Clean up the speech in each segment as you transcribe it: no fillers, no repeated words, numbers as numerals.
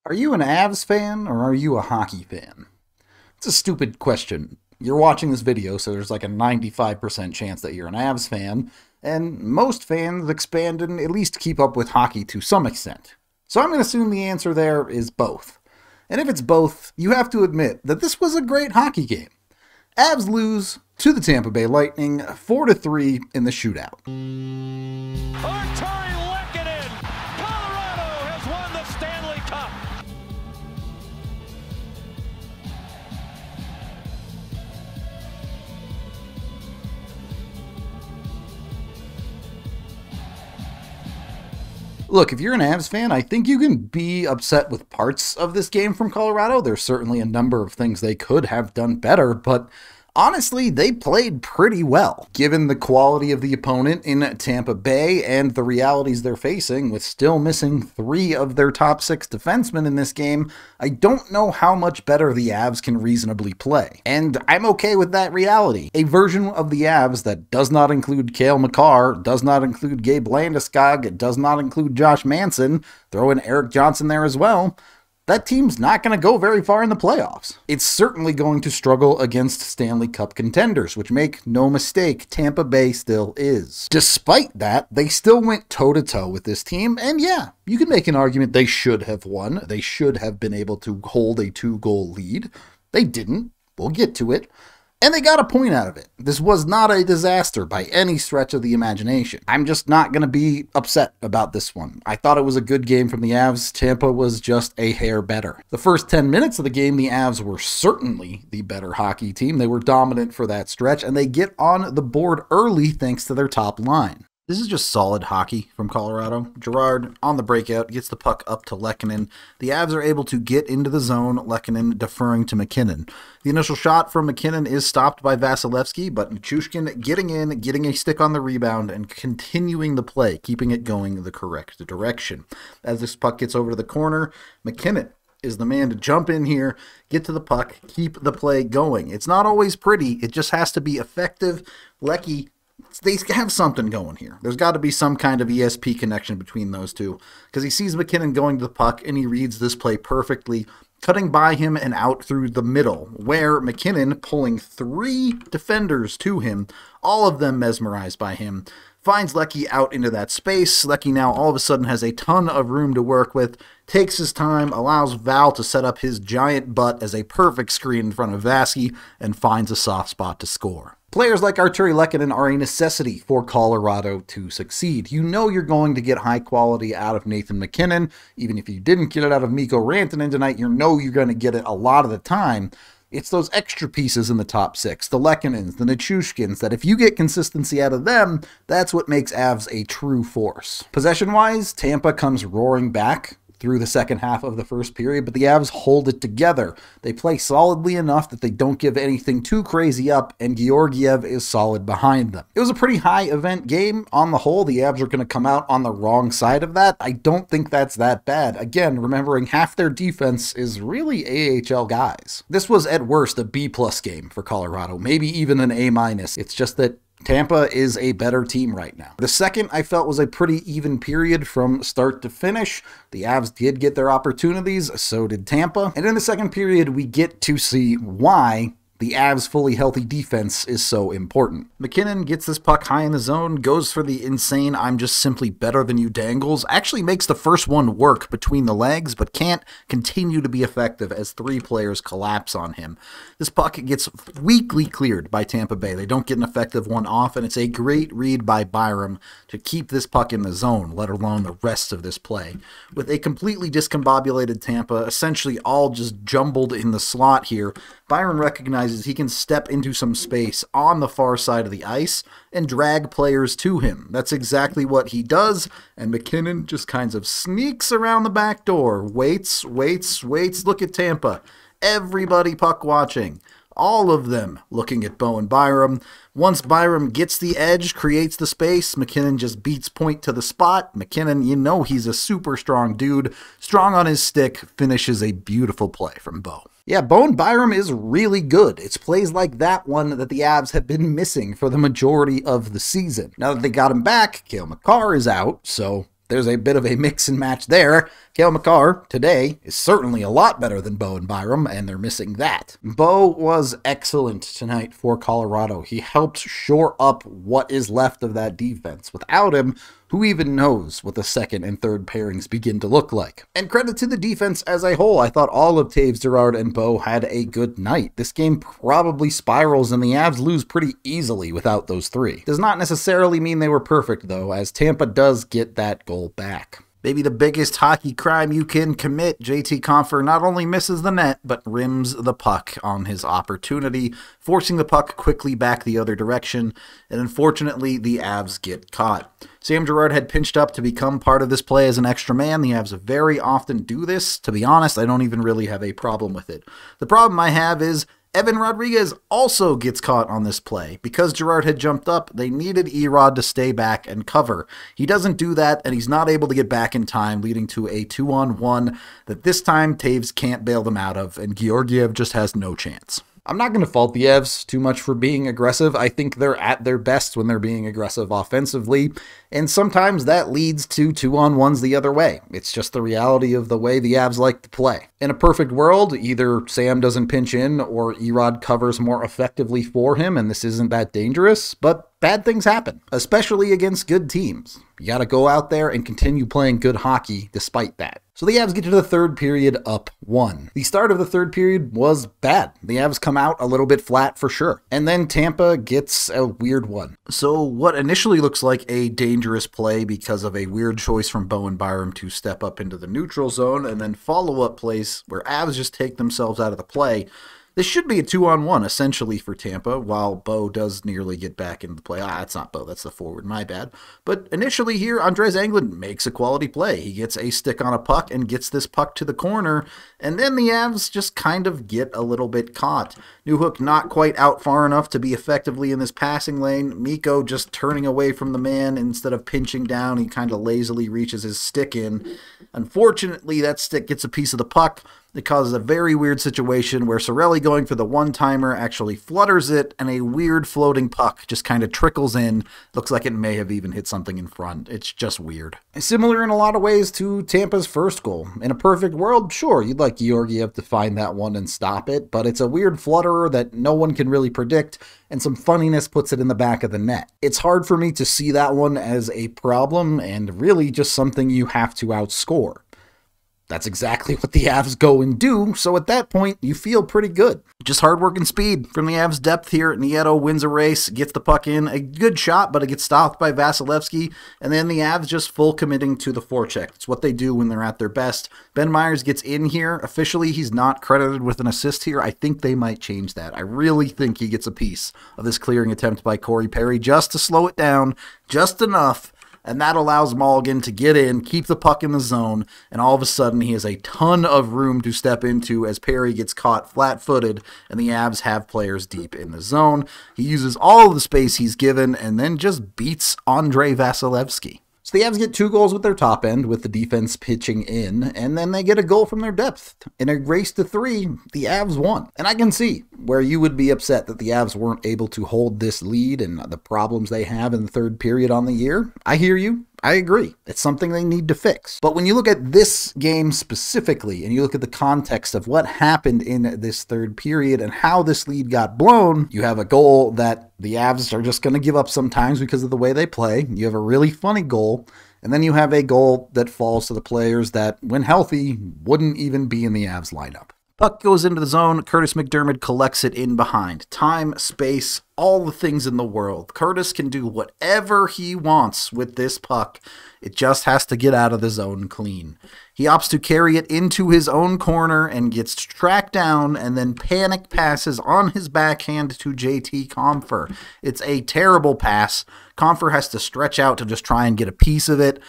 Are you an Avs fan or are you a hockey fan? It's a stupid question. You're watching this video, so there's like a 95% chance that you're an Avs fan, and most fans expand and at least keep up with hockey to some extent. So I'm going to assume the answer there is both. And if it's both, you have to admit that this was a great hockey game. Avs lose to the Tampa Bay Lightning 4-3 in the shootout. Artturi, Lehkonen! Colorado has won the Stanley Cup! Look, if you're an Avs fan, I think you can be upset with parts of this game from Colorado. There's certainly a number of things they could have done better, but honestly, they played pretty well, given the quality of the opponent in Tampa Bay and the realities they're facing with still missing 3 of their top 6 defensemen in this game. I don't know how much better the Avs can reasonably play, and I'm okay with that reality. A version of the Avs that does not include Cale Makar, does not include Gabe Landeskog, it does not include Josh Manson, throw in Erik Johnson there as well. That team's not going to go very far in the playoffs. It's certainly going to struggle against Stanley Cup contenders, which, make no mistake, Tampa Bay still is. Despite that, they still went toe-to-toe with this team, and yeah, you can make an argument they should have won. They should have been able to hold a 2-goal lead. They didn't. We'll get to it. And they got a point out of it. This was not a disaster by any stretch of the imagination. I'm just not going to be upset about this one. I thought it was a good game from the Avs. Tampa was just a hair better. The first 10 minutes of the game, the Avs were certainly the better hockey team. They were dominant for that stretch, and they get on the board early thanks to their top line. This is just solid hockey from Colorado. Girard on the breakout gets the puck up to Lehkonen. The Avs are able to get into the zone, Lehkonen deferring to MacKinnon. The initial shot from MacKinnon is stopped by Vasilevsky, but Nichushkin getting in, getting a stick on the rebound, and continuing the play, keeping it going the correct direction. As this puck gets over to the corner, MacKinnon is the man to jump in here, get to the puck, keep the play going. It's not always pretty, it just has to be effective. Lecky, they have something going here. There's got to be some kind of ESP connection between those two, because he sees MacKinnon going to the puck and he reads this play perfectly, cutting by him and out through the middle, where MacKinnon, pulling 3 defenders to him, all of them mesmerized by him, finds Lecky out into that space. Lecky now all of a sudden has a ton of room to work with, takes his time, allows Val to set up his giant butt as a perfect screen in front of Vassy, and finds a soft spot to score. Players like Artturi Lehkonen are a necessity for Colorado to succeed. You know you're going to get high quality out of Nathan MacKinnon. Even if you didn't get it out of Mikko Rantanen tonight, you know you're going to get it a lot of the time. It's those extra pieces in the top 6, the Lehkonens, the Nichushkins, that if you get consistency out of them, that's what makes Avs a true force. Possession-wise, Tampa comes roaring back through the second half of the first period, but the Avs hold it together. They play solidly enough that they don't give anything too crazy up, and Georgiev is solid behind them. It was a pretty high-event game. On the whole, the Avs are going to come out on the wrong side of that. I don't think that's that bad. Again, remembering half their defense is really AHL guys. This was at worst a B-plus game for Colorado, maybe even an A-. It's just that Tampa is a better team right now. The second, I felt, was a pretty even period from start to finish. The Avs did get their opportunities, so did Tampa. And in the second period, we get to see why the Avs' fully healthy defense is so important. MacKinnon gets this puck high in the zone, goes for the insane "I'm just simply better than you" dangles, actually makes the first one work between the legs, but can't continue to be effective as 3 players collapse on him. This puck gets weakly cleared by Tampa Bay. They don't get an effective one off, and it's a great read by Byram to keep this puck in the zone, let alone the rest of this play. With a completely discombobulated Tampa, essentially all just jumbled in the slot here, Byram recognizes he can step into some space on the far side of the ice and drag players to him. That's exactly what he does, and MacKinnon just kind of sneaks around the back door, waits. Look at Tampa. Everybody puck watching. All of them looking at Bowen Byram. Once Byram gets the edge, creates the space, MacKinnon just beats point to the spot. MacKinnon, you know he's a super strong dude. Strong on his stick, finishes a beautiful play from Bo. Yeah, Bowen Byram is really good. It's plays like that one that the Avs have been missing for the majority of the season. Now that they got him back, Cale Makar is out, so there's a bit of a mix and match there. Cale Makar, today, is certainly a lot better than Bowen Byram, and they're missing that. Bo was excellent tonight for Colorado. He helped shore up what is left of that defense. Without him, who even knows what the second and third pairings begin to look like? And credit to the defense as a whole. I thought all of Taves, Girard, and Bo had a good night. This game probably spirals, and the Avs lose pretty easily without those three. Does not necessarily mean they were perfect, though, as Tampa does get that goal back. Maybe the biggest hockey crime you can commit, JT Compher not only misses the net, but rims the puck on his opportunity, forcing the puck quickly back the other direction, and unfortunately, the Avs get caught. Sam Girard had pinched up to become part of this play as an extra man. The Avs very often do this. To be honest, I don't even really have a problem with it. The problem I have is Evan Rodriguez also gets caught on this play. Because Girard had jumped up, they needed Erod to stay back and cover. He doesn't do that, and he's not able to get back in time, leading to a 2-on-1 that this time Taves can't bail them out of, and Georgiev just has no chance. I'm not going to fault the Avs too much for being aggressive. I think they're at their best when they're being aggressive offensively, and sometimes that leads to 2-on-1s the other way. It's just the reality of the way the Avs like to play. In a perfect world, either Sam doesn't pinch in or Erod covers more effectively for him, and this isn't that dangerous, but bad things happen, especially against good teams. You got to go out there and continue playing good hockey despite that. So the Avs get to the third period up 1. The start of the third period was bad. The Avs come out a little bit flat for sure. And then Tampa gets a weird one. So what initially looks like a dangerous play because of a weird choice from Bowen Byram to step up into the neutral zone, and then follow-up plays where Avs just take themselves out of the play. This should be a 2-on-1, essentially, for Tampa, while Bo does nearly get back into the play. That's not Bo, that's the forward, my bad. But initially here, Andres Englund makes a quality play. He gets a stick on a puck and gets this puck to the corner, and then the Avs just kind of get a little bit caught. Newhook not quite out far enough to be effectively in this passing lane. Mikko just turning away from the man instead of pinching down. He kind of lazily reaches his stick in. Unfortunately, that stick gets a piece of the puck. It causes a very weird situation where Cirelli going for the one-timer actually flutters it, and a weird floating puck just kind of trickles in. Looks like it may have even hit something in front. It's just weird. Similar in a lot of ways to Tampa's first goal. In a perfect world, sure, you'd like Georgiev to find that one and stop it, but it's a weird flutterer that no one can really predict, and some funniness puts it in the back of the net. It's hard for me to see that one as a problem, and really just something you have to outscore. That's exactly what the Avs go and do, so at that point, you feel pretty good. Just hard work and speed from the Avs' depth here. Nieto wins a race, gets the puck in. A good shot, but it gets stopped by Vasilevsky, and then the Avs just full committing to the forecheck. It's what they do when they're at their best. Ben Myers gets in here. Officially, he's not credited with an assist here. I think they might change that. I really think he gets a piece of this clearing attempt by Corey Perry just to slow it down, just enough. And that allows Malgin to get in, keep the puck in the zone, and all of a sudden he has a ton of room to step into as Perry gets caught flat-footed, and the Avs have players deep in the zone. He uses all of the space he's given, and then just beats Andrei Vasilevsky. So the Avs get 2 goals with their top end, with the defense pitching in, and then they get a goal from their depth. In a race to 3, the Avs won. And I can see where you would be upset that the Avs weren't able to hold this lead and the problems they have in the third period on the year. I hear you. I agree. It's something they need to fix. But when you look at this game specifically, and you look at the context of what happened in this third period and how this lead got blown, you have a goal that the Avs are just going to give up sometimes because of the way they play. You have a really funny goal, and then you have a goal that falls to the players that, when healthy, wouldn't even be in the Avs lineup. Puck goes into the zone. Curtis McDermott collects it in behind. Time, space, all the things in the world. Curtis can do whatever he wants with this puck. It just has to get out of the zone clean. He opts to carry it into his own corner and gets tracked down and then panic passes on his backhand to JT Compher. It's a terrible pass. Compher has to stretch out to just try and get a piece of it.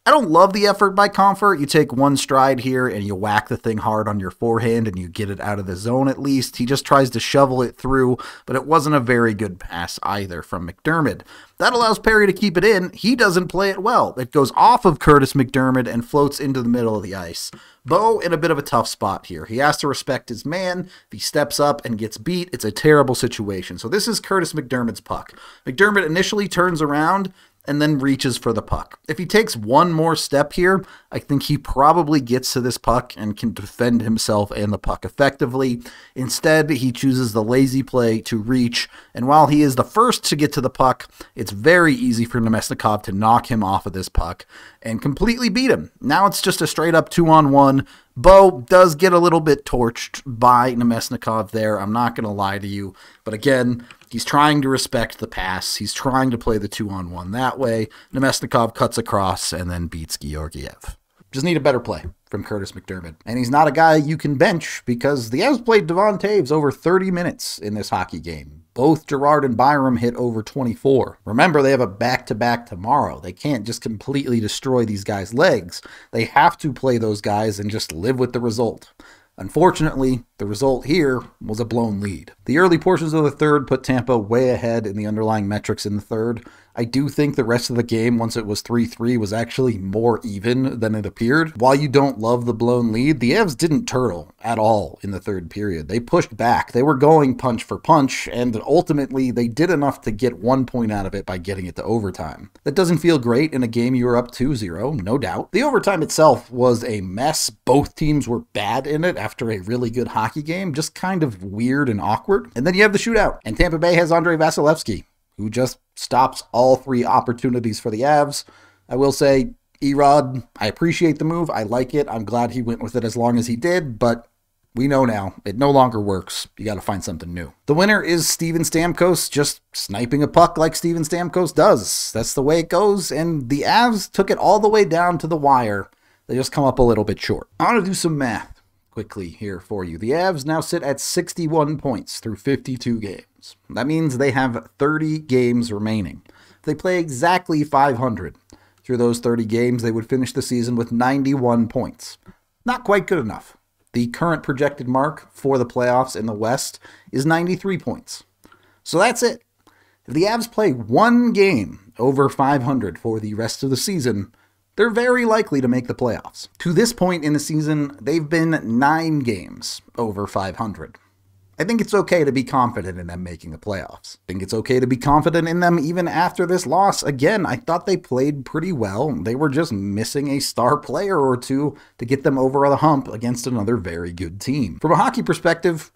I don't love the effort by Compher. You take one stride here and you whack the thing hard on your forehand and you get it out of the zone at least. He just tries to shovel it through, but it wasn't a very good pass either from McDermott. That allows Perry to keep it in. He doesn't play it well. It goes off of Curtis McDermott and floats into the middle of the ice. Bo in a bit of a tough spot here. He has to respect his man. If he steps up and gets beat, it's a terrible situation. So this is Curtis McDermott's puck. McDermott initially turns around, and then reaches for the puck. If he takes one more step here, I think he probably gets to this puck and can defend himself and the puck effectively. Instead, he chooses the lazy play to reach, and while he is the first to get to the puck, it's very easy for Namestnikov to knock him off of this puck and completely beat him. Now it's just a straight up 2-on-1. Bo does get a little bit torched by Namestnikov there, I'm not going to lie to you, but again, he's trying to respect the pass. He's trying to play the 2-on-1 that way. Namestnikov cuts across and then beats Georgiev. Just need a better play from Curtis McDermott. And he's not a guy you can bench because the Avs played Devon Toews over 30 minutes in this hockey game. Both Girard and Byram hit over 24. Remember, they have a back-to-back tomorrow. They can't just completely destroy these guys' legs. They have to play those guys and just live with the result. Unfortunately, the result here was a blown lead. The early portions of the third put Tampa way ahead in the underlying metrics in the third. I do think the rest of the game, once it was 3-3, was actually more even than it appeared. While you don't love the blown lead, the Avs didn't turtle at all in the third period. They pushed back. They were going punch for punch, and ultimately they did enough to get 1 point out of it by getting it to overtime. That doesn't feel great in a game you were up 2-0, no doubt. The overtime itself was a mess. Both teams were bad in it after a really good hockey game, just kind of weird and awkward. And then you have the shootout, and Tampa Bay has Andrei Vasilevsky, who just stops all three opportunities for the Avs. I will say, Erod, I appreciate the move. I like it. I'm glad he went with it as long as he did, but we know now it no longer works. You got to find something new. The winner is Steven Stamkos, just sniping a puck like Steven Stamkos does. That's the way it goes, and the Avs took it all the way down to the wire. They just come up a little bit short. I want to do some math quickly here for you. The Avs now sit at 61 points through 52 games. That means they have 30 games remaining. If they play exactly 500 through those 30 games, they would finish the season with 91 points. Not quite good enough. The current projected mark for the playoffs in the West is 93 points. So that's it. If the Avs play one game over 500 for the rest of the season, they're very likely to make the playoffs. To this point in the season, they've been 9 games over 500. I think it's okay to be confident in them making the playoffs. I think it's okay to be confident in them even after this loss. Again, I thought they played pretty well. They were just missing a star player or two to get them over the hump against another very good team. From a hockey perspective,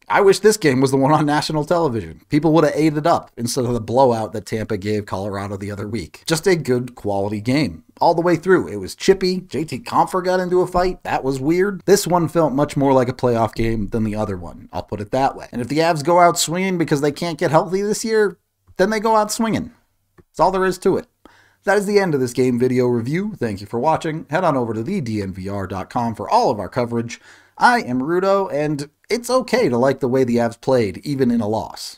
I wish this game was the one on national television. People would have ate it up instead of the blowout that Tampa gave Colorado the other week. Just a good quality game. All the way through. It was chippy. JT Compher got into a fight. That was weird. This one felt much more like a playoff game than the other one. I'll put it that way. And if the Avs go out swinging because they can't get healthy this year, then they go out swinging. That's all there is to it. That is the end of this game video review. Thank you for watching. Head on over to thednvr.com for all of our coverage. I am Rudo, and it's okay to like the way the Avs played, even in a loss.